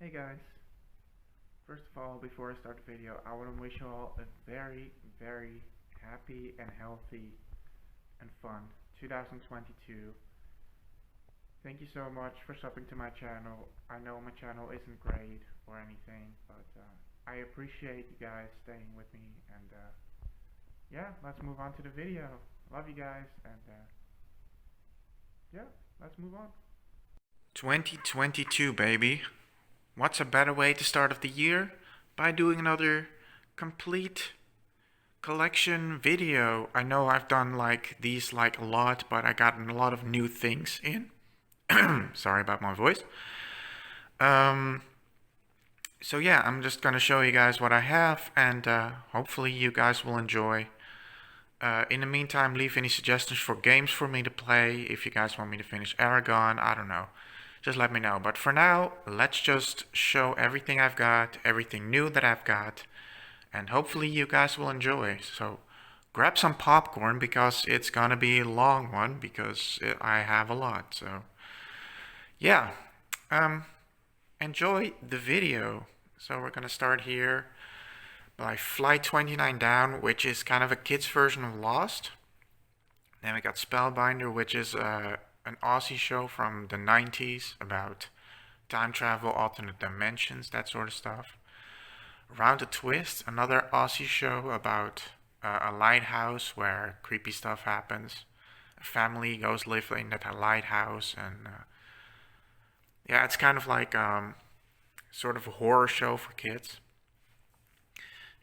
Hey guys, first of all, before I start the video, I want to wish you all a very, very happy and healthy and fun 2022. Thank you so much for stopping to my channel. I know my channel isn't great or anything, but I appreciate you guys staying with me, and yeah, let's move on to the video. Love you guys, and yeah, let's move on. 2022, baby. What's a better way to start of the year? By doing another complete collection video. I know I've done these a lot, but I got a lot of new things in. Sorry about my voice. So yeah, I'm just gonna show you guys what I have, and hopefully you guys will enjoy. In the meantime, leave any suggestions for games for me to play. If you guys want me to finish Aragon, I don't know. Just let me know. But for now, let's just show everything I've got, everything new that I've got, and hopefully you guys will enjoy. So grab some popcorn because it's gonna be a long one because I have a lot. So yeah, enjoy the video. So we're gonna start here by Flight 29 Down, which is kind of a kid's version of Lost. Then we got Spellbinder, which is an Aussie show from the 90s about time travel, alternate dimensions, that sort of stuff. Round a Twist, another Aussie show about a lighthouse where creepy stuff happens. A family goes live in that lighthouse, and yeah, it's kind of like sort of a horror show for kids.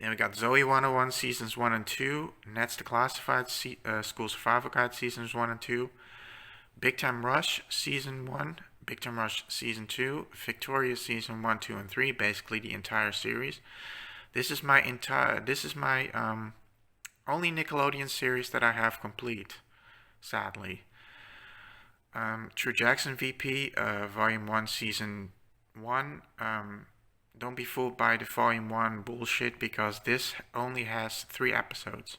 Then we got Zoe 101 seasons 1 and 2, Ned's the Classified School Survival Guide seasons 1 and 2, Big Time Rush Season 1, Big Time Rush Season 2, Victoria Season 1, 2, and 3, basically the entire series. This is my only Nickelodeon series that I have complete, sadly. True Jackson VP, Volume 1, Season 1. Don't be fooled by the Volume 1 bullshit because this only has 3 episodes.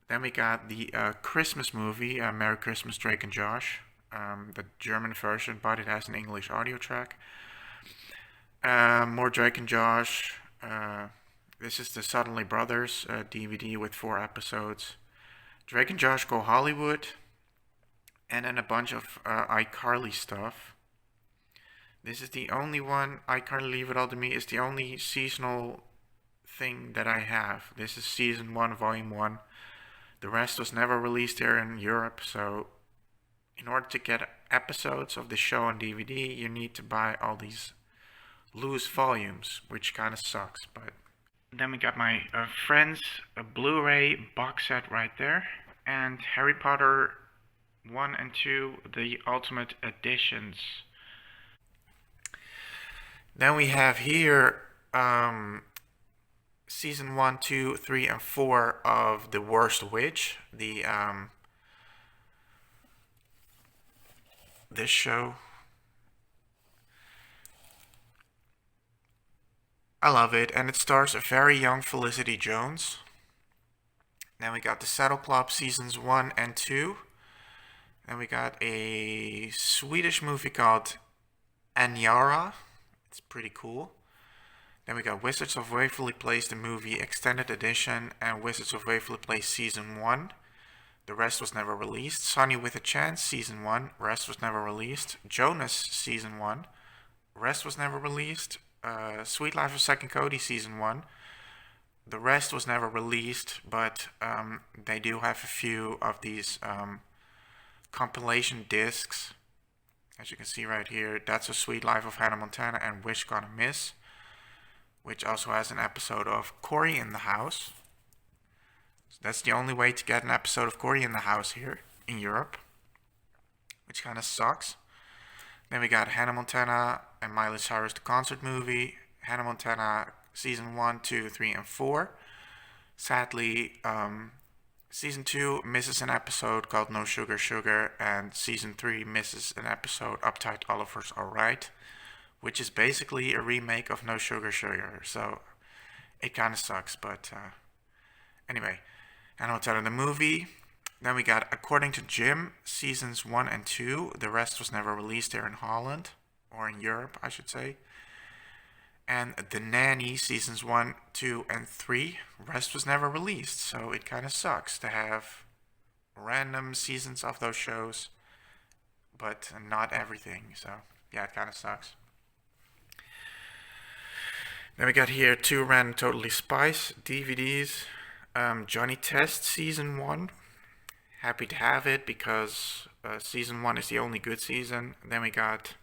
Then we got the Christmas movie, Merry Christmas, Drake and Josh. The German version, but it has an English audio track. More Drake and Josh. This is the Suddenly Brothers DVD with 4 episodes. Drake and Josh Go Hollywood. And then a bunch of iCarly stuff. This is the only one. iCarly Leave It All to Me is the only seasonal thing that I have. This is Season 1, Volume 1. The rest was never released here in Europe, so in order to get episodes of the show on DVD, you need to buy all these loose volumes, which kind of sucks. But then we got my friend's Blu-ray box set right there, and Harry Potter 1 and 2, the Ultimate Editions. Then we have here Season 1, 2, 3, and 4 of The Worst Witch, this show. I love it, and it stars a very young Felicity Jones. Then we got The Saddle Club Seasons 1 and 2. Then we got a Swedish movie called Anyara. It's pretty cool. Then we got Wizards of Waverly Place, the movie Extended Edition, and Wizards of Waverly Place Season 1. The rest was never released. Sunny with a Chance Season 1. Rest was never released. Jonas Season 1. Rest was never released. Sweet Life of Zack and Cody Season 1. The rest was never released, but they do have a few of these compilation discs. As you can see right here, That's a Sweet Life of Hannah Montana and Wish Gonna Miss, which also has an episode of Cory in the House. So that's the only way to get an episode of Cory in the House here in Europe, which kind of sucks. Then we got Hannah Montana and Miley Cyrus the concert movie, Hannah Montana Season 1, 2, 3, and 4. Sadly, Season 2 misses an episode called No Sugar Sugar, and Season 3 misses an episode Uptight Oliver's Alright, which is basically a remake of No Sugar Sugar, so it kind of sucks, but anyway, Hannah Montana the movie. Then we got According to Jim, Seasons 1 and 2. The rest was never released here in Holland, or in Europe, I should say. and The Nanny seasons 1, 2, and 3. Rest was never released, so it kind of sucks to have random seasons of those shows, but not everything. So yeah, it kind of sucks. Then we got here 2 random Totally Spies DVDs. Johnny Test season 1. Happy to have it because season 1 is the only good season. Then we got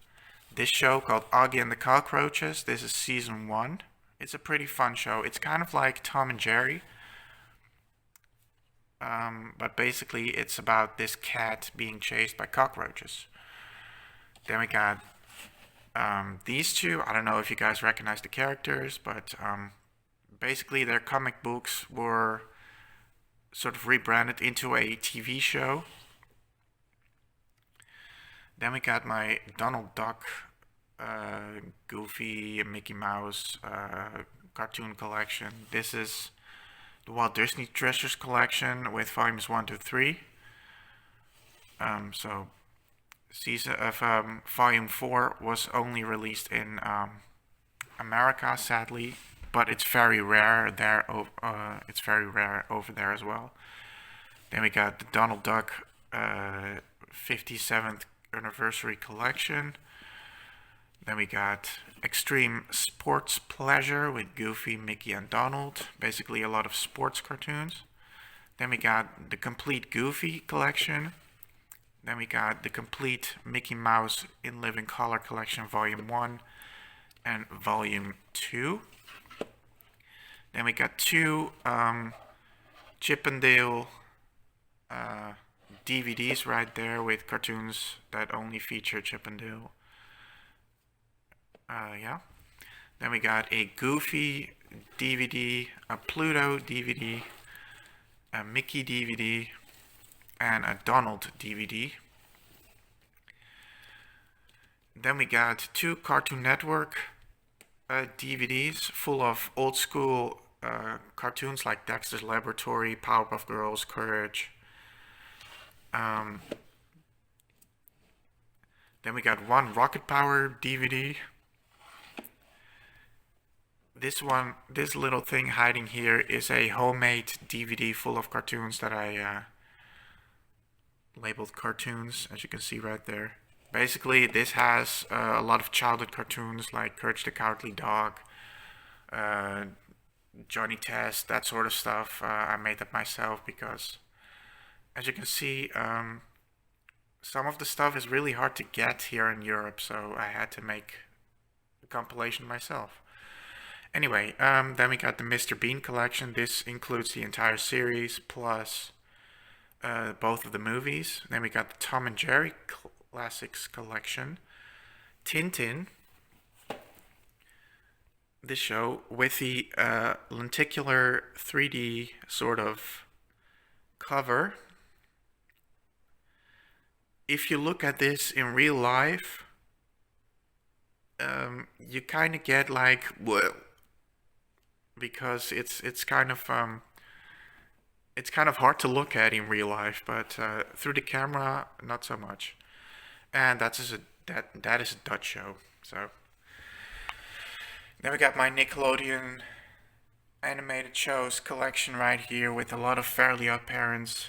this show called Auggie and the Cockroaches. This is season 1. It's a pretty fun show. It's kind of like Tom and Jerry. But basically it's about this cat being chased by cockroaches. Then we got these two. I don't know if you guys recognize the characters, but basically their comic books were sort of rebranded into a TV show. Then we got my Donald Duck, Goofy, Mickey Mouse cartoon collection. This is the Walt Disney Treasures collection with volumes 1 to 3. So volume 4 was only released in America, sadly, but it's very rare there. It's very rare over there as well. Then we got the Donald Duck 57th anniversary collection. Then we got Extreme Sports Pleasure with Goofy, Mickey, and Donald. Basically a lot of sports cartoons. Then we got the complete Goofy collection. Then we got the complete Mickey Mouse in Living Color collection, volume 1 and volume 2. Then we got 2 Chip and Dale DVDs right there with cartoons that only feature Chip and Dale. Yeah. Then we got a Goofy DVD, a Pluto DVD, a Mickey DVD, and a Donald DVD. Then we got 2 Cartoon Network DVDs full of old school cartoons like Dexter's Laboratory, Powerpuff Girls, Courage. Then we got 1 Rocket Power DVD. This little thing hiding here is a homemade DVD full of cartoons that I labeled cartoons, as you can see right there. Basically, this has a lot of childhood cartoons like Courage the Cowardly Dog, Johnny Test, that sort of stuff. I made that myself because, as you can see, some of the stuff is really hard to get here in Europe, so I had to make a compilation myself. Anyway, then we got the Mr. Bean collection. This includes the entire series plus both of the movies. Then we got the Tom and Jerry Classics collection. Tintin, this show with the lenticular 3D sort of cover. If you look at this in real life, you kind of get like, well, because it's kind of hard to look at in real life, but through the camera, not so much. And that is a Dutch show. So then we got my Nickelodeon animated shows collection right here with a lot of Fairly Odd Parents.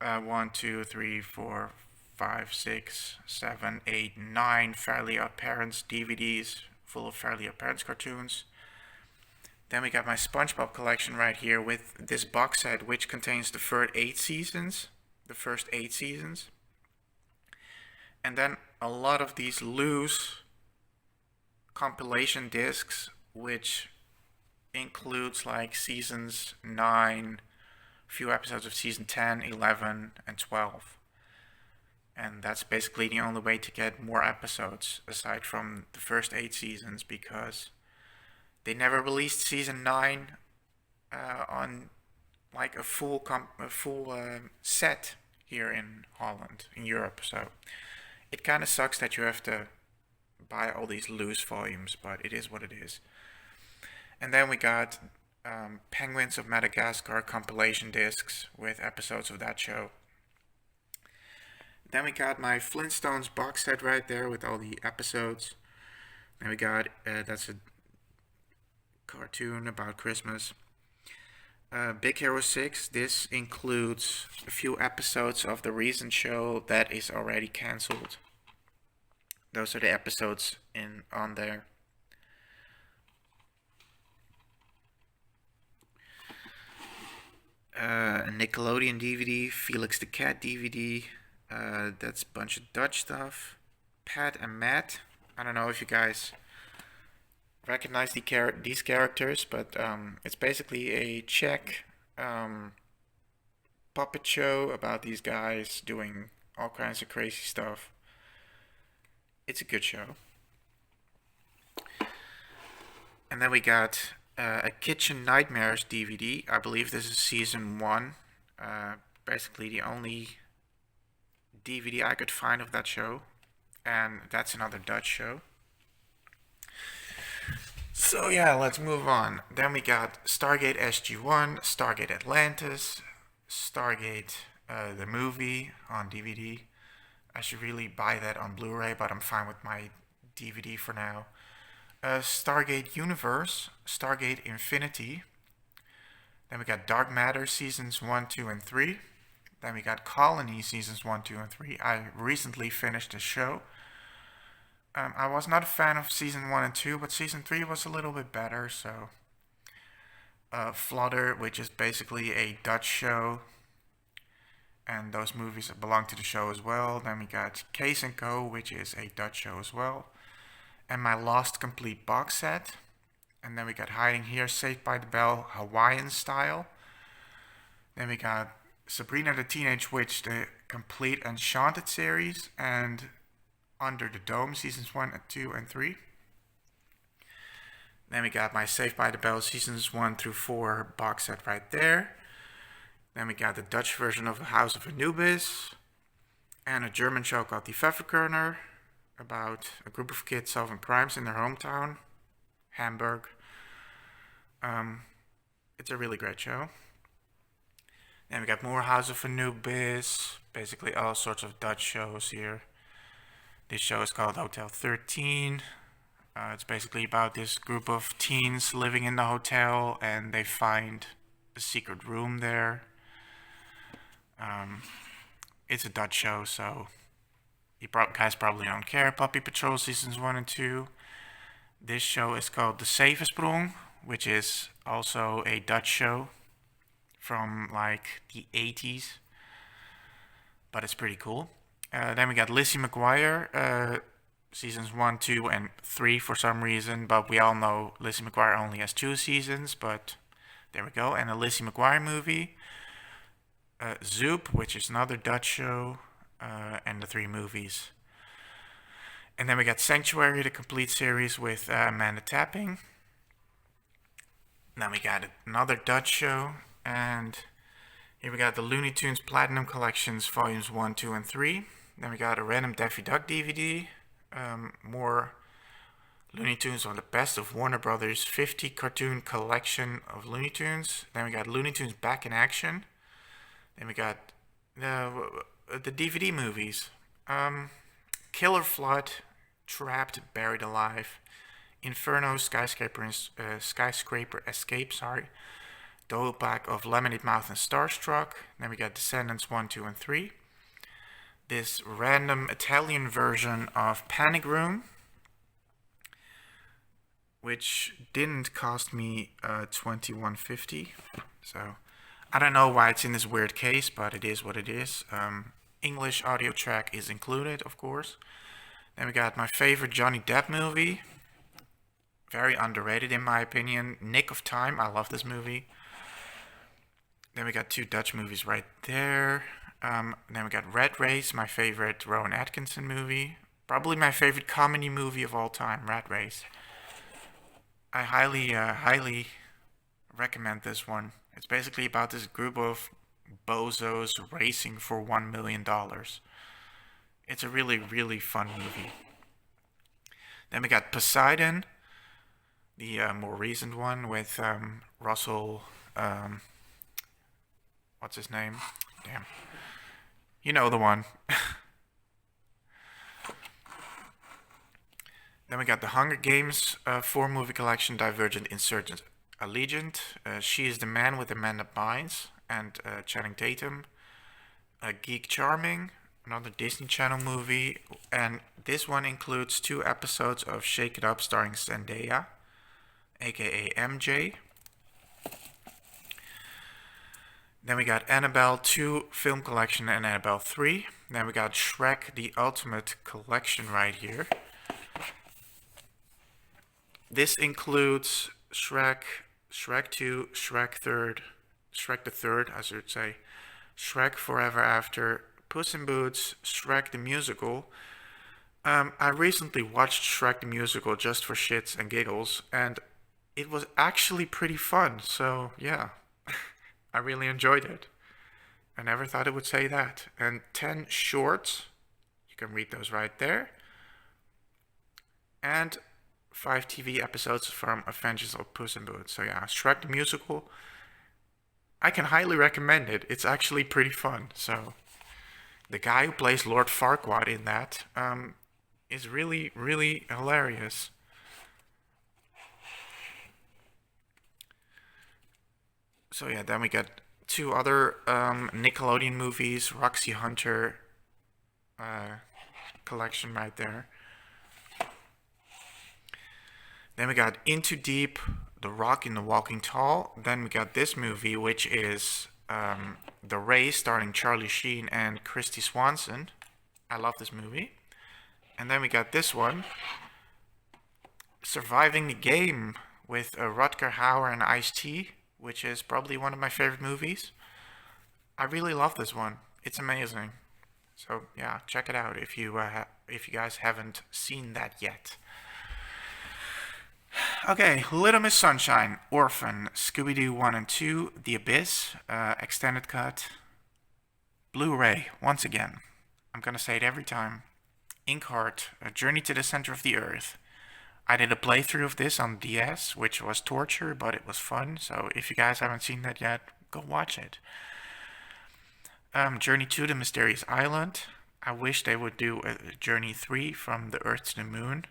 1, 2, 3, 4, 5, 6, 7, 8, 9 Fairly Odd Parents DVDs full of Fairly Odd Parents cartoons. Then we got my Spongebob collection right here with this box set, which contains the first 8 seasons. And then a lot of these loose compilation discs, which includes like seasons 9, a few episodes of season 10, 11, and 12. And that's basically the only way to get more episodes aside from the first 8 seasons, because they never released season 9 on like a full set here in Holland, in Europe. So it kind of sucks that you have to buy all these loose volumes, but it is what it is. And then we got Penguins of Madagascar compilation discs with episodes of that show. Then we got my Flintstones box set right there with all the episodes. Then we got that's a cartoon about Christmas. Big Hero 6, this includes a few episodes of the recent show that is already cancelled. Those are the episodes on there. A Nickelodeon DVD, Felix the Cat DVD. That's a bunch of Dutch stuff. Pat and Matt. I don't know if you guys recognize these characters, but it's basically a Czech puppet show about these guys doing all kinds of crazy stuff. It's a good show. And then we got a Kitchen Nightmares DVD. I believe this is season 1. Basically the only DVD I could find of that show. And that's another Dutch show. So yeah, let's move on. Then we got Stargate SG-1, Stargate Atlantis, Stargate the movie on DVD. I should really buy that on Blu-ray, but I'm fine with my DVD for now. Stargate Universe, Stargate Infinity. Then we got Dark Matter Seasons 1, 2, and 3. Then we got Colony Seasons 1, 2, and 3. I recently finished the show. I was not a fan of Season 1 and 2, but Season 3 was a little bit better, so... Flutter, which is basically a Dutch show. And those movies belong to the show as well. Then we got Case & Co., which is a Dutch show as well. And my Lost Complete box set. And then we got Hiding Here, Saved by the Bell, Hawaiian style. Then we got Sabrina the Teenage Witch, the complete Enchanted series. And Under the Dome, seasons 1 and 2 and 3. Then we got my Saved by the Bell seasons 1 through 4 box set right there. Then we got the Dutch version of House of Anubis. And a German show called Die Pfefferkörner, about a group of kids solving crimes in their hometown, Hamburg. It's a really great show. Then we got more House of Anubis, basically all sorts of Dutch shows here. This show is called Hotel 13. It's basically about this group of teens living in the hotel and they find a secret room there. It's a Dutch show, so you guys probably don't care. Puppy Patrol seasons 1 and 2. This show is called De Zevenprong, which is also a Dutch show from like the 80s, but it's pretty cool. Then we got Lizzie McGuire, seasons 1, 2, and 3 for some reason, but we all know Lizzie McGuire only has 2 seasons, but there we go. And a Lizzie McGuire movie. Zoop, which is another Dutch show, and the 3 movies. And then we got Sanctuary, the complete series with Amanda Tapping. Then we got another Dutch show, and here we got the Looney Tunes Platinum Collections, volumes 1, 2, and 3. Then we got a random Daffy Duck DVD, more Looney Tunes on the Best of Warner Brothers 50 cartoon collection of Looney Tunes. Then we got Looney Tunes Back in Action. Then we got the DVD movies. Killer Flood, Trapped, Buried Alive, Inferno, Skyscraper Escape, The Whole Pack of Lemonade Mouth and Starstruck. Then we got Descendants 1, 2, and 3. This random Italian version of Panic Room, which didn't cost me $21.50. So I don't know why it's in this weird case, but it is what it is. English audio track is included, of course. Then we got my favorite Johnny Depp movie. Very underrated in my opinion. Nick of Time, I love this movie. Then we got 2 Dutch movies right there. Then we got Red Race, my favorite Rowan Atkinson movie. Probably my favorite comedy movie of all time, Red Race. I highly recommend this one. It's basically about this group of bozos racing for $1 million. It's a really, really fun movie. Then we got Poseidon, the more recent one with Russell, what's his name? Damn. You know the one. Then we got the Hunger Games 4-movie collection, Divergent, Insurgent, Allegiant. She is the Man with Amanda Bynes and Channing Tatum. Geek Charming, another Disney Channel movie. And this one includes 2 episodes of Shake It Up starring Zendaya, aka MJ. Then we got Annabelle 2 film collection and Annabelle 3. Then we got Shrek, the Ultimate Collection right here. This includes Shrek, Shrek 2, Shrek the Third, I should say, Shrek Forever After, Puss in Boots, Shrek the Musical. I recently watched Shrek the Musical just for shits and giggles, and it was actually pretty fun, so yeah. I really enjoyed it. I never thought it would say that. And 10 shorts, you can read those right there. And 5 TV episodes from Adventures of Puss in Boots. So yeah, Shrek the Musical, I can highly recommend it. It's actually pretty fun. So the guy who plays Lord Farquaad in that is really, really hilarious. So yeah, then we got 2 other Nickelodeon movies, Roxy Hunter collection right there. Then we got Into Deep, The Rock in the Walking Tall. Then we got this movie, which is The Race, starring Charlie Sheen and Christy Swanson. I love this movie. And then we got this one, Surviving the Game, with Rutger Hauer and Ice-T, which is probably one of my favorite movies. I really love this one. It's amazing. So yeah, check it out if you guys haven't seen that yet. Okay, Little Miss Sunshine, Orphan, Scooby-Doo 1 and 2, The Abyss, Extended Cut, Blu-Ray, once again. I'm gonna say it every time. Inkheart, A Journey to the Center of the Earth. I did a playthrough of this on DS, which was torture, but it was fun. So if you guys haven't seen that yet, go watch it. Journey to the Mysterious Island. I wish they would do a Journey 3 from the Earth to the Moon,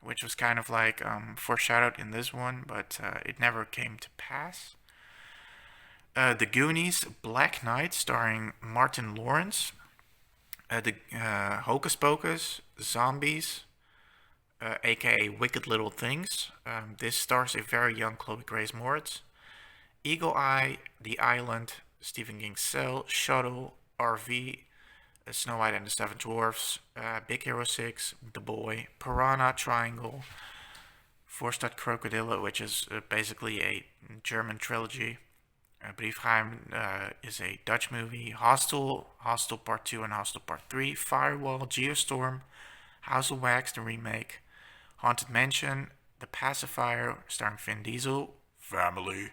which was kind of like foreshadowed in this one, but it never came to pass. The Goonies, Black Knight, starring Martin Lawrence. The Hocus Pocus, Zombies, aka Wicked Little Things. This stars a very young Chloe Grace Moretz. Eagle Eye, The Island, Stephen King's Cell, Shuttle, RV, Snow White and the Seven Dwarfs, Big Hero 6, The Boy, Piranha Triangle, Voorstad Krokodille, which is basically a German trilogy. Briefgeheim is a Dutch movie. Hostel, Hostel Part 2 and Hostel Part 3, Firewall, Geostorm, House of Wax, the remake, Haunted Mansion, The Pacifier, starring Vin Diesel, Family,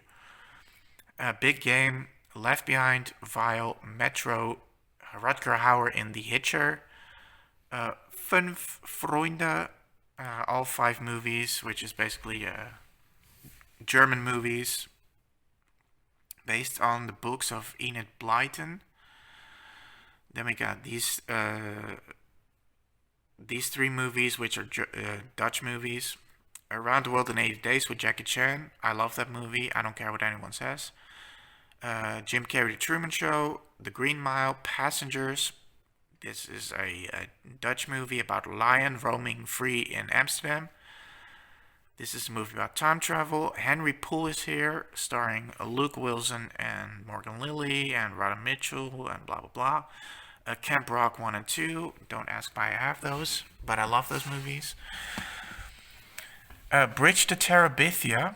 Big Game, Left Behind, Vile, Metro, Rutger Hauer in The Hitcher, Fünf Freunde, all 5 movies, which is basically German movies based on the books of Enid Blyton. Then we got these 3 movies, which are Dutch movies. Around the World in 80 Days with Jackie Chan. I love that movie. I don't care what anyone says. Jim Carrey, The Truman Show, The Green Mile, Passengers. This is a Dutch movie about a lion roaming free in Amsterdam. This is a movie about time travel. Henry Poole is here, starring Luke Wilson and Morgan Lilley and Radha Mitchell and blah blah blah. Camp Rock 1 and 2. Don't ask why I have those, but I love those movies. Bridge to Terabithia,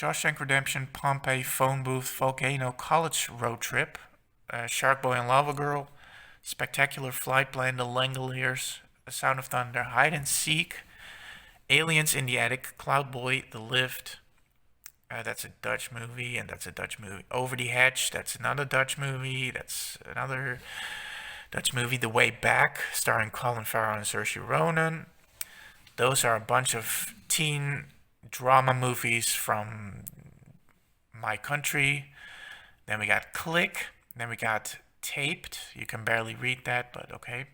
Shawshank Redemption, Pompeii, Phone Booth, Volcano, College Road Trip, Shark Boy and Lava Girl, Spectacular Flight Plan, The Langoliers, The Sound of Thunder, Hide and Seek, Aliens in the Attic, Cloud Boy, The Lift. That's a Dutch movie, and that's a Dutch movie. Over the Hedge, that's another Dutch movie. That's another Dutch movie. The Way Back, starring Colin Farrell and Saoirse Ronan. Those are a bunch of teen drama movies from my country. Then we got Click. Then we got Taped. You can barely read that, but okay.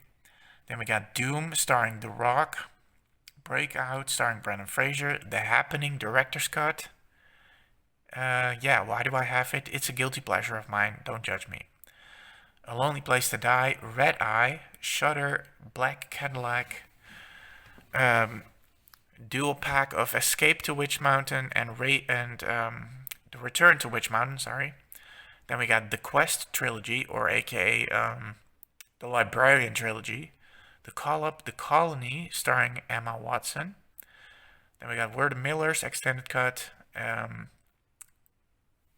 Then we got Doom, starring The Rock, Breakout, starring Brendan Fraser. The Happening, director's cut. Yeah, why do I have it? It's a guilty pleasure of mine. Don't judge me. A Lonely Place to Die, Red Eye, Shudder, Black Cadillac, dual pack of Escape to Witch Mountain and The Return to Witch Mountain. Sorry. Then we got The Quest trilogy, or aka the Librarian trilogy. The Call Up, The Colony, starring Emma Watson. Then we got We're the Millers extended cut.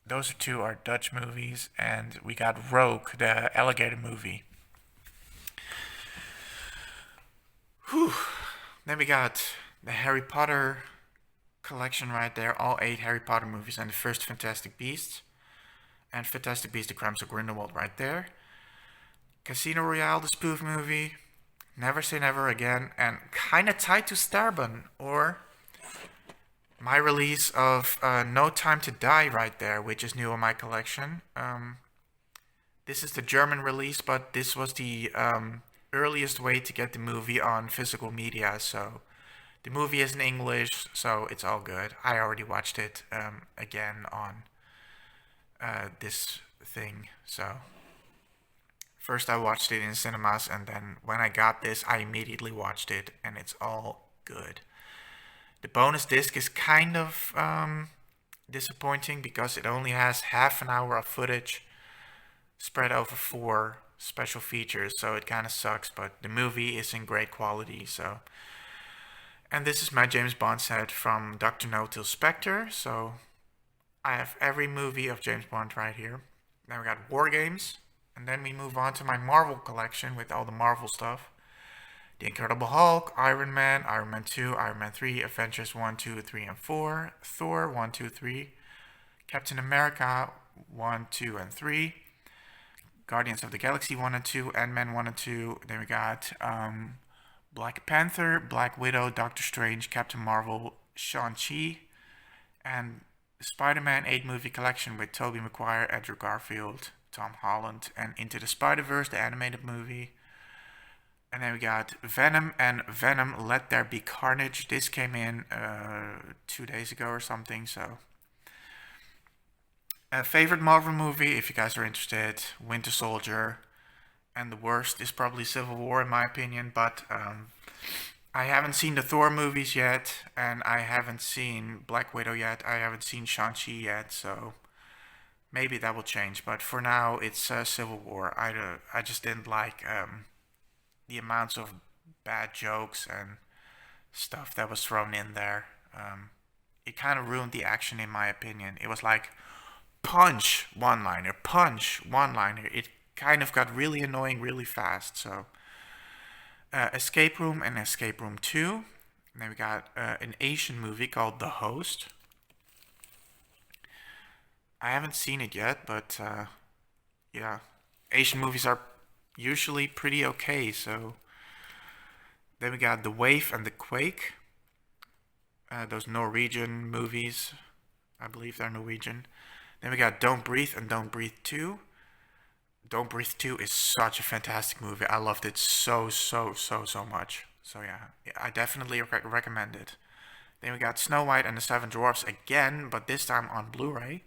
Those two are Dutch movies, and we got Rogue, the alligator movie. Whew. Then we got the Harry Potter collection right there, all 8 Harry Potter movies, and the first Fantastic Beasts. And Fantastic Beasts, The Crimes of Grindelwald right there. Casino Royale, the spoof movie. Never Say Never Again, and kind of tied to Starbun, or my release of No Time to Die right there, which is new on my collection. This is the German release, but this was the earliest way to get the movie on physical media, so the movie is in English, so it's all good. I already watched it again on this thing, so first I watched it in cinemas, and then when I got this, I immediately watched it, and it's all good. The bonus disc is kind of disappointing because it only has half an hour of footage spread over 4 special features, so it kind of sucks, but the movie is in great quality, so. And this is my James Bond set from Dr. No till Spectre, so I have every movie of James Bond right here. Then we got War Games, and then we move on to my Marvel collection with all the Marvel stuff. The Incredible Hulk, Iron Man 2, Iron Man 3, Avengers 1, 2, 3, and 4, Thor 1, 2, 3, Captain America 1, 2, and 3, Guardians of the Galaxy 1 and 2, Ant-Man 1 and 2. Then we got Black Panther, Black Widow, Doctor Strange, Captain Marvel, Shang-Chi, and the Spider-Man 8 movie collection with Tobey Maguire, Andrew Garfield, Tom Holland, and Into the Spider-Verse, the animated movie. And then we got Venom and Venom Let There Be Carnage. This came in 2 days ago or something, so. Favorite Marvel movie, if you guys are interested, Winter Soldier. And the worst is probably Civil War in my opinion, but I haven't seen the Thor movies yet, and I haven't seen Black Widow yet, I haven't seen Shang-Chi yet, so maybe that will change. But for now, it's Civil War. I just didn't like the amounts of bad jokes and stuff that was thrown in there. It kind of ruined the action in my opinion. It was like punch one-liner, punch one-liner. It kind of got really annoying really fast. So Escape Room and Escape Room 2. And then we got an Asian movie called The Host. I haven't seen it yet, but yeah, Asian movies are usually pretty okay. So then we got The Wave and The Quake. Those Norwegian movies. I believe they're Norwegian. Then we got Don't Breathe and Don't Breathe 2. Don't Breathe 2 is such a fantastic movie. I loved it so much. So yeah, I definitely recommend it. Then we got Snow White and the Seven Dwarfs again, but this time on Blu-ray.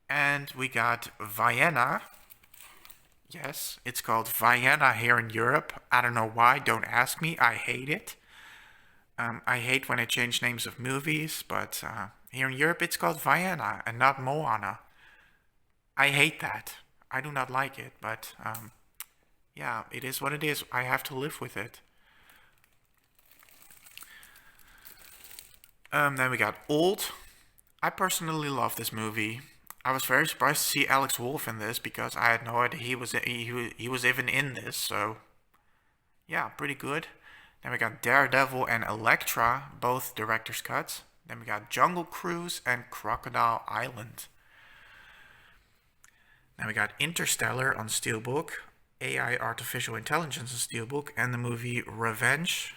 And we got Vienna. Yes, it's called Vienna here in Europe. I don't know why, don't ask me. I hate it. I hate when I change names of movies, but here in Europe it's called Vienna and not Moana. I hate that. I do not like it, but yeah, it is what it is. I have to live with it. Then we got Old. I personally love this movie. I was very surprised to see Alex Wolff in this because I had no idea he was even in this. So yeah, pretty good. Then we got Daredevil and Elektra, both director's cuts. Then we got Jungle Cruise and Crocodile Island. Then we got Interstellar on Steelbook, AI Artificial Intelligence on Steelbook, and the movie Revenge.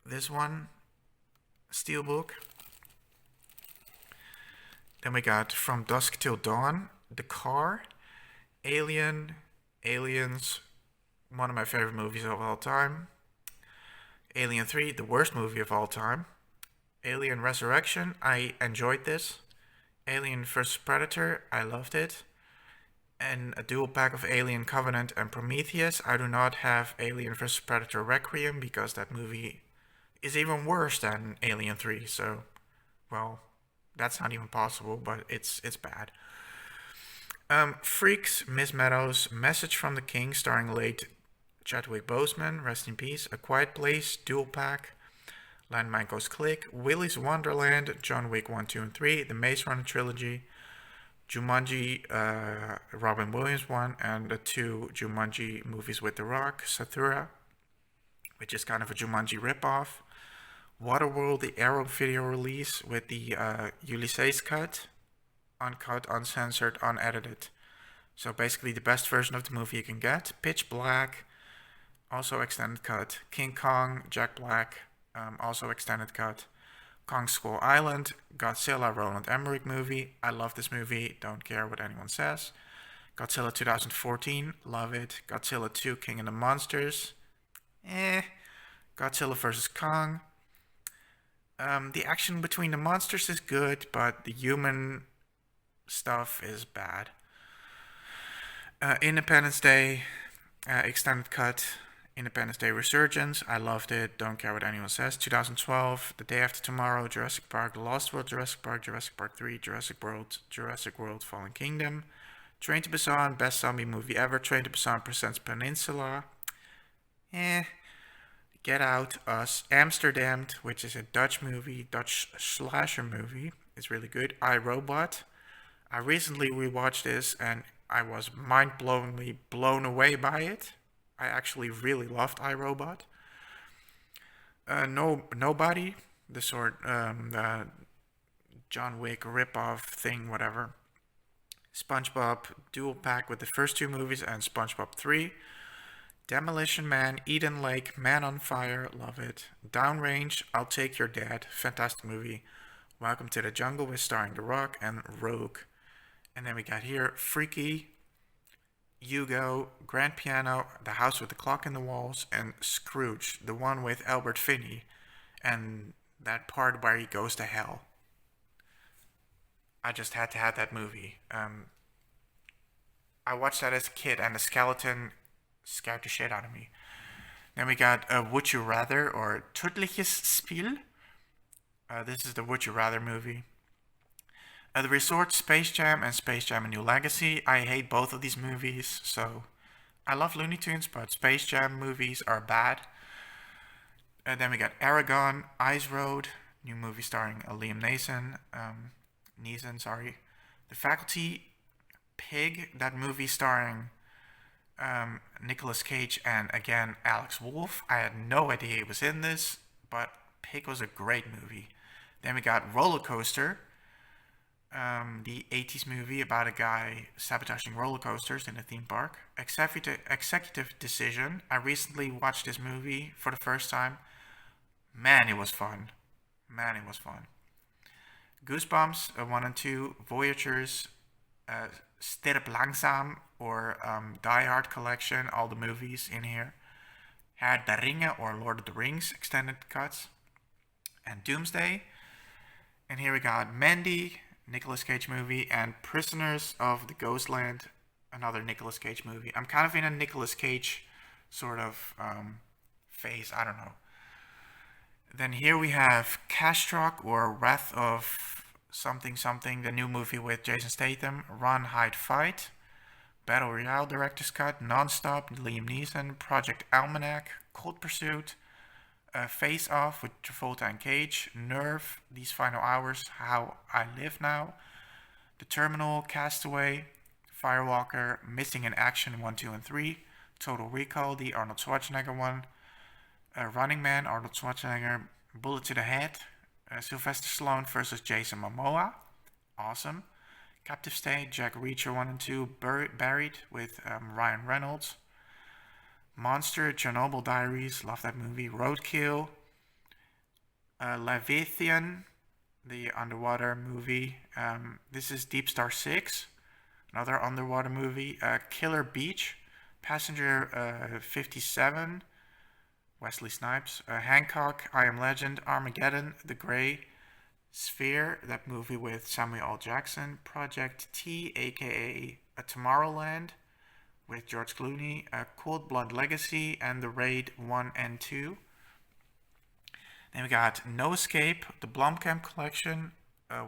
This one, Steelbook. Then we got From Dusk Till Dawn, The Car, Alien, Aliens, one of my favorite movies of all time. Alien 3, the worst movie of all time. Alien Resurrection, I enjoyed this. Alien vs. Predator, I loved it. And a dual pack of Alien Covenant and Prometheus. I do not have Alien vs. Predator Requiem because that movie is even worse than Alien 3. So, well, that's not even possible, but it's bad. Freaks, Miss Meadows, Message from the King, starring late Chadwick Boseman, rest in peace. A Quiet Place, dual pack. Landmine Goes Click, Willy's Wonderland, John Wick 1, 2, and 3, the Maze Runner trilogy, Jumanji, Robin Williams one, and the 2 Jumanji movies with The Rock, Sathura, which is kind of a Jumanji ripoff. Waterworld, the Arrow video release with the Ulysses cut, uncut, uncensored, unedited. So basically the best version of the movie you can get. Pitch Black, also extended cut. King Kong, Jack Black, also extended cut. Kong Skull Island, Godzilla Roland Emmerich movie. I love this movie, don't care what anyone says. Godzilla 2014, love it. Godzilla 2, King of the Monsters, Godzilla vs. Kong. The action between the monsters is good, but the human stuff is bad. Independence Day, extended cut. Independence Day Resurgence, I loved it, don't care what anyone says. 2012, The Day After Tomorrow, Jurassic Park, The Lost World, Jurassic Park 3, Jurassic World Fallen Kingdom. Train to Busan, best zombie movie ever. Train to Busan presents Peninsula. Get Out, Us, Amsterdam, which is a Dutch movie, Dutch slasher movie. It's really good. I, Robot. I recently rewatched this and I was mind-blowingly blown away by it. I actually really loved iRobot. Nobody, the John Wick ripoff thing, whatever. SpongeBob dual pack with the first 2 movies and SpongeBob 3. Demolition Man, Eden Lake, Man on Fire, love it. Downrange, I'll Take Your Dad, fantastic movie. Welcome to the Jungle with starring The Rock and Rogue. And then we got here Freaky, Hugo, Grand Piano, The House with the Clock in the Walls, and Scrooge, the one with Albert Finney, and that part where he goes to hell. I just had to have that movie. I watched that as a kid, and the skeleton scared the shit out of me. Then we got Would You Rather, or Tödliches Spiel. This is the Would You Rather movie. The Resort, Space Jam, and Space Jam: A New Legacy. I hate both of these movies, so I love Looney Tunes, but Space Jam movies are bad. And then we got Aragon, Ice Road, new movie starring Liam Neeson. The Faculty, Pig, that movie starring Nicolas Cage and again Alex Wolff. I had no idea he was in this, but Pig was a great movie. Then we got Roller Coaster. The 80s movie about a guy sabotaging roller coasters in a theme park. Executive Decision. I recently watched this movie for the first time. Man, it was fun. Goosebumps 1 and 2. Voyagers. Sterp Langsam, or Die Hard Collection. All the movies in here. Herr der Ringe, or Lord of the Rings extended cuts. And Doomsday. And here we got Mandy, Nicolas Cage movie, and Prisoners of the Ghostland, another Nicolas Cage movie. I'm kind of in a Nicolas Cage sort of phase, I don't know. Then here we have Cash Truck, or Wrath of something, the new movie with Jason Statham. Run, Hide, Fight. Battle Royale Director's Cut. Non-Stop, Liam Neeson. Project Almanac, Cold Pursuit. Face Off with Travolta and Cage. Nerve, These Final Hours, How I Live Now. The Terminal, Castaway. Firewalker, Missing in Action 1, 2, and 3. Total Recall, the Arnold Schwarzenegger one. Running Man, Arnold Schwarzenegger. Bullet to the Head, Sylvester Stallone versus Jason Momoa. Awesome. Captive State, Jack Reacher 1 and 2. Buried with Ryan Reynolds. Monster, Chernobyl Diaries, love that movie. Roadkill, Leviathan, the underwater movie. This is Deep Star 6, another underwater movie. Killer Beach, Passenger 57, Wesley Snipes. Hancock, I Am Legend, Armageddon, The Grey, Sphere, that movie with Samuel L. Jackson, Project T, aka A Tomorrowland, with George Clooney, Cold Blood Legacy, and The Raid 1 and 2. Then we got No Escape, the Blomkamp Collection,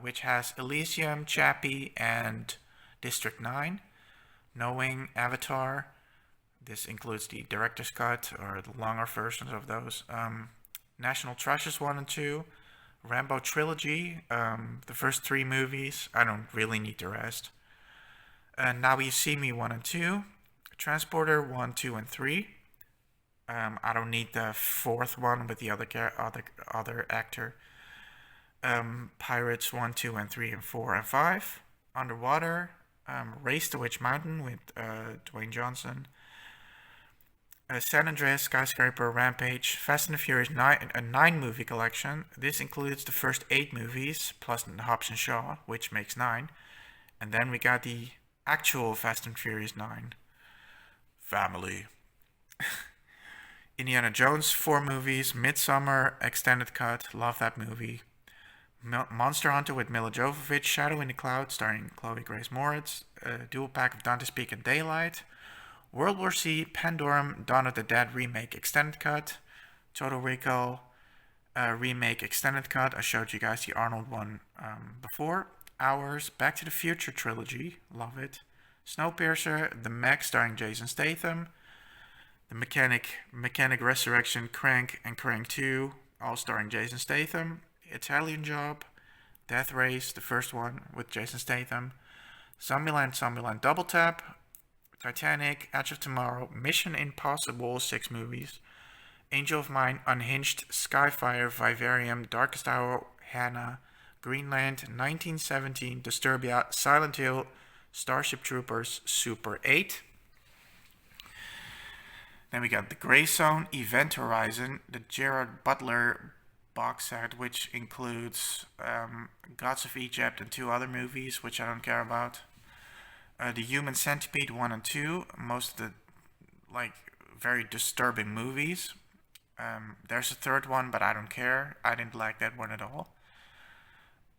which has Elysium, Chappie, and District 9. Knowing, Avatar. This includes the director's cut, or the longer versions of those. National Treasures 1 and 2. Rambo Trilogy, the first 3 movies. I don't really need the rest. Now You See Me 1 and 2. Transporter 1, 2, and 3. I don't need the 4th one with the other actor. Pirates 1, 2, and 3, and 4, and 5. Underwater. Race to Witch Mountain with Dwayne Johnson. San Andreas, Skyscraper, Rampage, Fast and the Furious 9, a 9 movie collection. This includes the first 8 movies, plus Hobbs and Shaw, which makes 9. And then we got the actual Fast and Furious 9. Family. Indiana Jones, 4 movies, Midsommar, extended cut, love that movie. Monster Hunter with Mila Jovovich, Shadow in the Cloud, starring Chloe Grace Moretz, dual pack of Dante's Peak and Daylight. World War C, Pandorum, Dawn of the Dead remake extended cut, Total Recall remake extended cut. I showed you guys the Arnold one before. Hours, Back to the Future trilogy, love it. Snowpiercer, The Meg starring Jason Statham. The Mechanic Resurrection, Crank, and Crank 2, all starring Jason Statham. Italian Job, Death Race, the first one with Jason Statham. Zombieland Double Tap. Titanic, Edge of Tomorrow, Mission Impossible, 6 movies. Angel of Mine, Unhinged, Skyfire, Vivarium, Darkest Hour, Hannah, Greenland, 1917, Disturbia, Silent Hill, Starship Troopers, Super 8. Then we got The Grey Zone, Event Horizon, the Gerard Butler box set, which includes Gods of Egypt and 2 other movies, which I don't care about. The Human Centipede 1 and 2, most of the very disturbing movies. There's a 3rd one, but I don't care. I didn't like that one at all.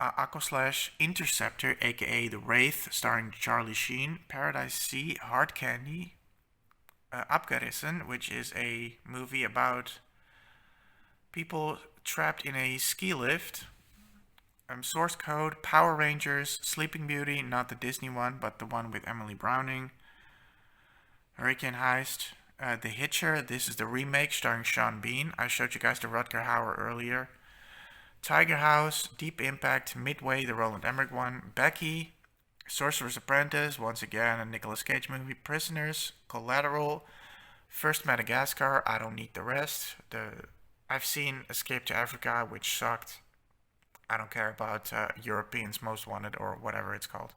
Aquaslash, Interceptor, aka The Wraith, starring Charlie Sheen. Paradise Sea, Hard Candy. Abgerissen, which is a movie about people trapped in a ski lift. Source Code, Power Rangers, Sleeping Beauty, not the Disney one, but the one with Emily Browning. Hurricane Heist, The Hitcher, this is the remake starring Sean Bean. I showed you guys the Rutger Hauer earlier. Tiger House, Deep Impact, Midway, the Roland Emmerich one. Becky, Sorcerer's Apprentice, once again a Nicolas Cage movie. Prisoners, Collateral, First Madagascar, I don't need the rest. I've seen Escape to Africa, which sucked. I don't care about Europeans Most Wanted or whatever it's called.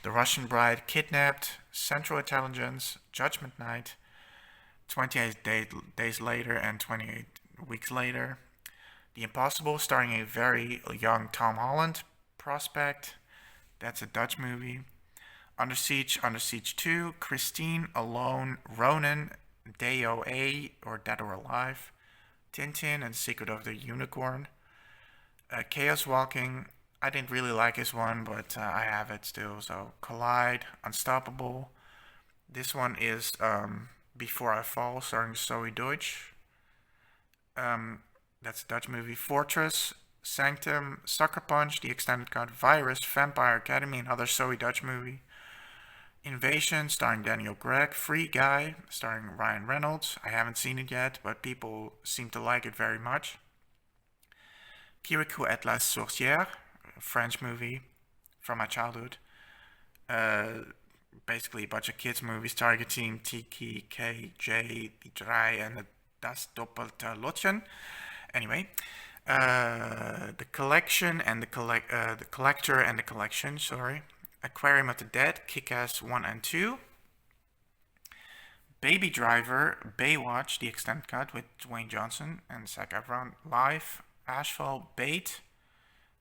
The Russian Bride, Kidnapped, Central Intelligence, Judgment Night, 28 Days Later and 28 Weeks Later. The Impossible, starring a very young Tom Holland. Prospect, that's a Dutch movie. Under Siege 2, Christine, Alone, Ronin, DOA, or Dead or Alive. Tintin and Secret of the Unicorn. Chaos Walking, I didn't really like this one, but I have it still. So Collide, Unstoppable. This one is Before I Fall, starring Zoe Deutsch. That's a Dutch movie. Fortress, Sanctum, Sucker Punch, the extended cut. Virus, Vampire Academy, another Zoe Deutsch movie. Invasion, starring Daniel Craig. Free Guy, starring Ryan Reynolds. I haven't seen it yet, but people seem to like it very much. Kirikou et la Sorcière, a French movie from my childhood. Basically a bunch of kids movies targeting Tiki, KJ, Drei, and Das Doppelte Lottchen. Anyway, the Collection and the Collector and the Collection, sorry. Aquarium of the Dead, Kick-Ass 1 and 2. Baby Driver, Baywatch, the extended cut with Dwayne Johnson and Zac Efron. Live, Asphalt, Bait,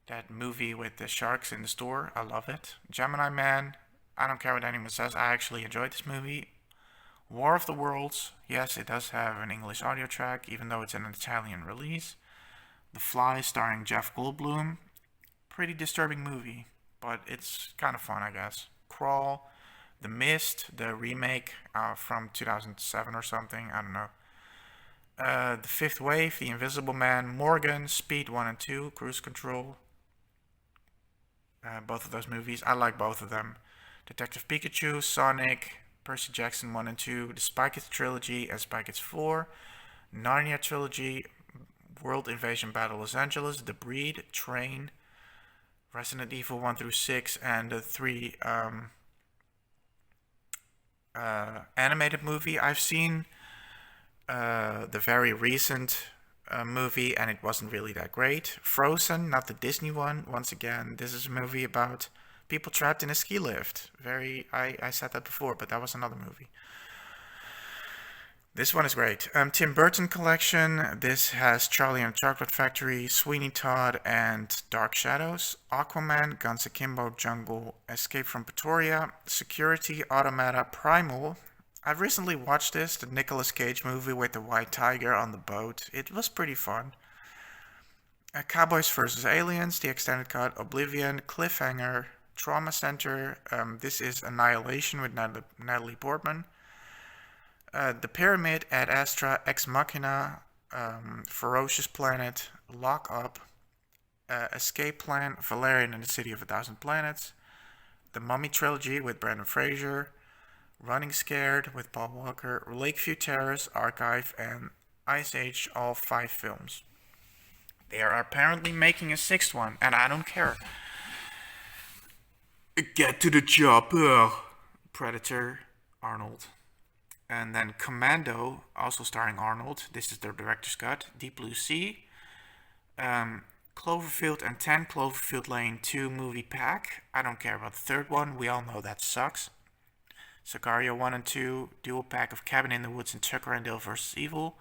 that movie with the sharks in the store, I love it. Gemini Man, I don't care what anyone says, I actually enjoyed this movie. War of the Worlds. Yes, it does have an English audio track, even though it's an Italian release. The Fly, starring Jeff Goldblum. Pretty disturbing movie, but it's kind of fun, I guess. Crawl. The Mist, the remake from 2007 or something. I don't know. The Fifth Wave, The Invisible Man, Morgan, Speed 1 and 2, Cruise Control. Both of those movies. I like both of them. Detective Pikachu, Sonic, Percy Jackson 1 and 2, the Spy Kids trilogy and Spy Kids 4, Narnia trilogy, World Invasion Battle Los Angeles, The Breed, Train, Resident Evil 1 through 6, and the 3 animated movie. I've seen the very recent movie, and it wasn't really that great. Frozen, not the Disney one. Once again, this is a movie about people trapped in a ski lift. I said that before, but that was another movie. This one is great. Tim Burton Collection. This has Charlie and the Chocolate Factory, Sweeney Todd, and Dark Shadows. Aquaman, Guns Akimbo, Jungle, Escape from Pretoria, Security, Automata, Primal. I've recently watched this, the Nicolas Cage movie with the white tiger on the boat. It was pretty fun. Cowboys vs. Aliens, the extended cut, Oblivion, Cliffhanger, Trauma Center. This is Annihilation with Natalie Portman. The Pyramid, Ad Astra, Ex Machina, Ferocious Planet, Lock Up, Escape Plan, Valerian and the City of a Thousand Planets, The Mummy Trilogy with Brendan Fraser, Running Scared with Paul Walker, Lakeview Terrace, Archive, and Ice Age, all 5 films. They are apparently making a 6th one, and I don't care. Get to the chopper! Predator, Arnold. And then Commando, also starring Arnold. This is their director's cut. Deep Blue Sea. Cloverfield and 10 Cloverfield Lane 2 movie pack. I don't care about the 3rd one. We all know that sucks. Sicario 1 and 2. Dual pack of Cabin in the Woods and Tucker and Dale vs. Evil.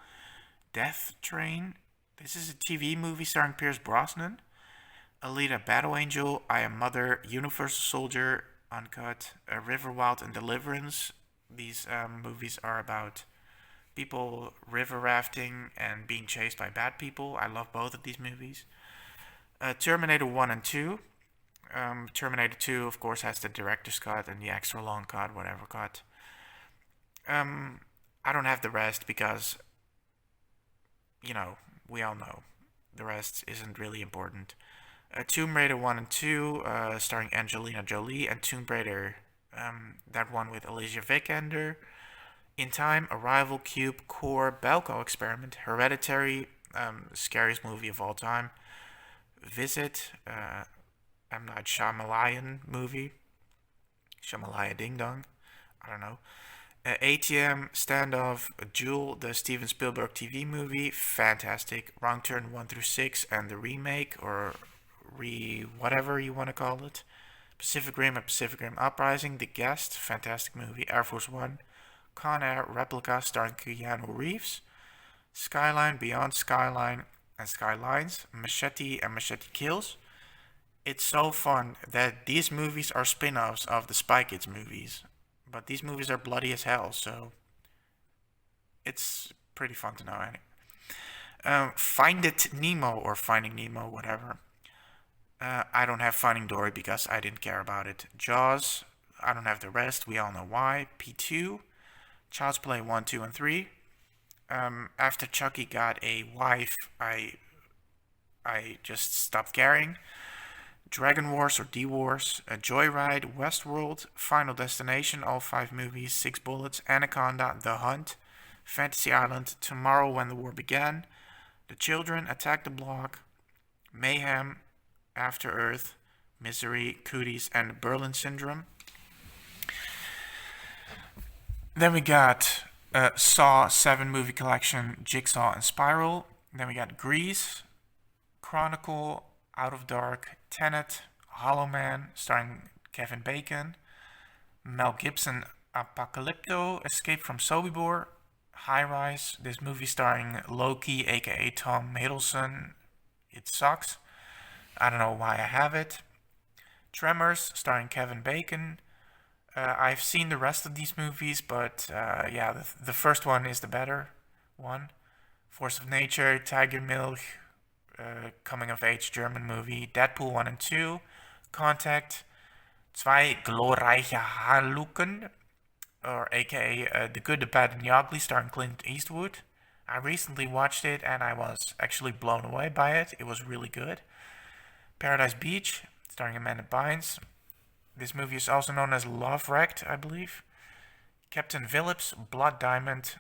Death Train. This is a TV movie starring Pierce Brosnan. Alita Battle Angel. I Am Mother. Universal Soldier. Uncut. River Wild and Deliverance. These movies are about people river rafting and being chased by bad people. I love both of these movies. Terminator 1 and 2. Terminator 2, of course, has the director's cut and the extra long cut, whatever cut. I don't have the rest because, we all know. The rest isn't really important. Tomb Raider 1 and 2, starring Angelina Jolie, and Tomb Raider, that one with Alicia Vikander. In Time, Arrival, Cube, Core, Belko Experiment, Hereditary, scariest movie of all time. Visit, M. Night Shyamalan movie. Shyamalaya Ding Dong. I don't know. ATM, Standoff, Jewel, the Steven Spielberg TV movie. Fantastic. Wrong Turn 1 through 6 and the remake, or whatever you want to call it. Pacific Rim and Pacific Rim Uprising, The Guest, fantastic movie. Air Force One, Con Air, Replica starring Keanu Reeves. Skyline, Beyond Skyline and Skylines, Machete and Machete Kills. It's so fun that these movies are spin-offs of the Spy Kids movies. But these movies are bloody as hell, so it's pretty fun to know. Find It Nemo, or Finding Nemo, whatever. I don't have Finding Dory because I didn't care about it. Jaws, I don't have the rest. We all know why. P2, Child's Play 1, 2, and 3. After Chucky got a wife, I just stopped caring. Dragon Wars or D-Wars, Joyride, Westworld, Final Destination, all 5 movies, 6 Bullets, Anaconda, The Hunt, Fantasy Island, Tomorrow When the War Began, The Children, Attack the Block, Mayhem, After Earth, Misery, Cooties, and Berlin Syndrome. Then we got Saw 7 movie collection, Jigsaw and Spiral. Then we got Grease, Chronicle, Out of Dark, Tenet, Hollow Man, starring Kevin Bacon, Mel Gibson, Apocalypto, Escape from Sobibor, High Rise, this movie starring Loki, aka Tom Hiddleston. It sucks. I don't know why I have it. Tremors, starring Kevin Bacon. I've seen the rest of these movies, but yeah, the first one is the better one. Force of Nature, Tiger Milk, coming of age German movie, Deadpool 1 and 2, Contact, Zwei glorreiche Haarlucken, or aka The Good, the Bad, and the Ugly, starring Clint Eastwood. I recently watched it and I was actually blown away by it. It was really good. Paradise Beach, starring Amanda Bynes. This movie is also known as Love Wrecked, I believe. Captain Phillips, Blood Diamond.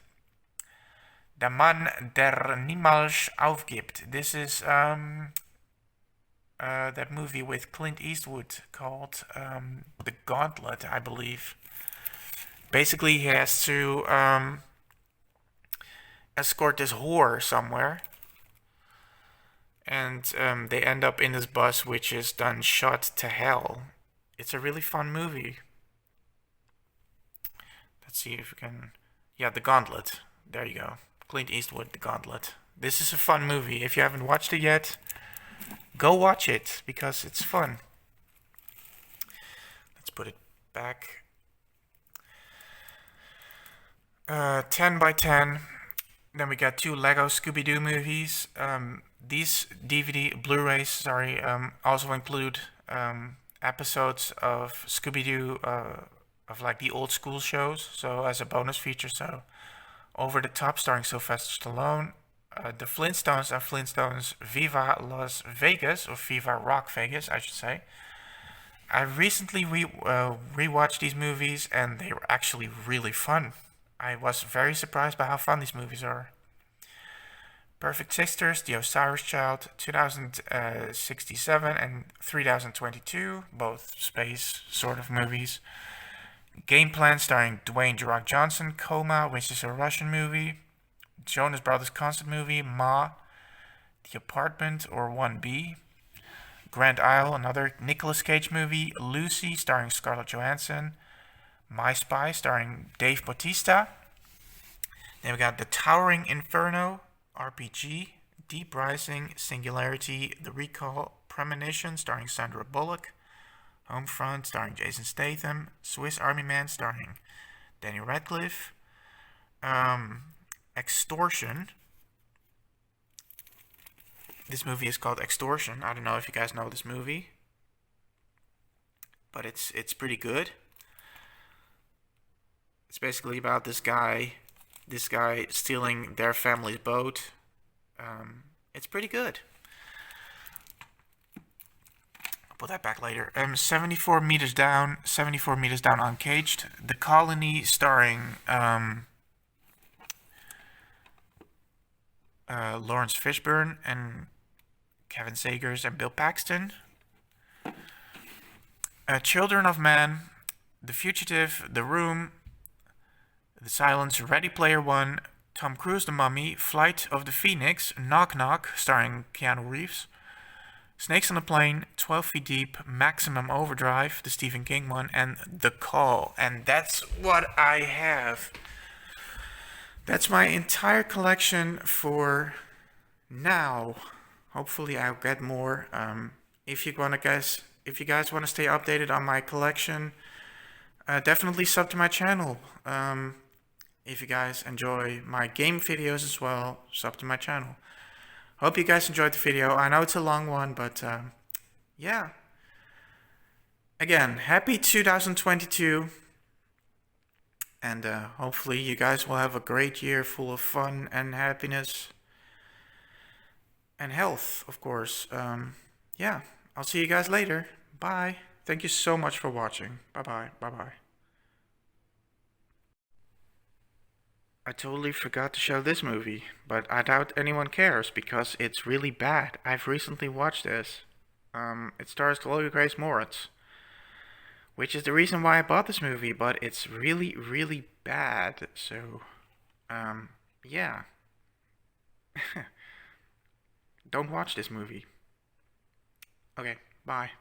Der Mann, der niemals aufgibt. This is that movie with Clint Eastwood called The Gauntlet, I believe. Basically, he has to escort this whore somewhere. And they end up in this bus, which is done shot to hell. It's a really fun movie. Let's see if we can... Yeah, The Gauntlet. There you go. Clint Eastwood, The Gauntlet. This is a fun movie. If you haven't watched it yet, go watch it, because it's fun. Let's put it back. 10 by 10. Then we got 2 Lego Scooby-Doo movies. These DVD, Blu-rays, also include episodes of Scooby-Doo, of like the old school shows. So as a bonus feature, so Over the Top, starring Sylvester Stallone. The Flintstones and Flintstones Viva Las Vegas, or Viva Rock Vegas, I should say. I recently rewatched these movies, and they were actually really fun. I was very surprised by how fun these movies are. Perfect Sisters, The Osiris Child, 2067 and 3022, both space sort of movies. Game Plan, starring Dwayne "The Rock" Johnson. Coma, which is a Russian movie. Jonas Brothers concert movie. Ma, The Apartment, or 1B. Grand Isle, another Nicolas Cage movie. Lucy, starring Scarlett Johansson. My Spy, starring Dave Bautista. Then we got The Towering Inferno, RPG. Deep Rising, Singularity, The Recall, Premonition, starring Sandra Bullock. Homefront, starring Jason Statham. Swiss Army Man, starring Daniel Radcliffe. Extortion. This movie is called Extortion. I don't know if you guys know this movie, but it's pretty good. It's basically about this guy stealing their family's boat. It's pretty good. I'll put that back later. 74 Meters Down Uncaged. The Colony, starring Lawrence Fishburne and Kevin Sagers and Bill Paxton. Children of Man, The Fugitive, The Room, The Silence, Ready Player One, Tom Cruise, The Mummy, Flight of the Phoenix, Knock Knock, starring Keanu Reeves, Snakes on a Plane, 12 Feet Deep, Maximum Overdrive, the Stephen King one, and The Call. And that's what I have. That's my entire collection for now. Hopefully I'll get more. If you guys want to stay updated on my collection, definitely sub to my channel. If you guys enjoy my game videos as well, sub to my channel. Hope you guys enjoyed the video. I know it's a long one, but yeah. Again, happy 2022. And hopefully you guys will have a great year full of fun and happiness. And health, of course. Yeah, I'll see you guys later. Bye. Thank you so much for watching. Bye-bye. Bye-bye. I totally forgot to show this movie, but I doubt anyone cares because it's really bad. I've recently watched this. It stars Chloe Grace Moretz, which is the reason why I bought this movie, but it's really, really bad. So, yeah. Don't watch this movie. Okay, bye.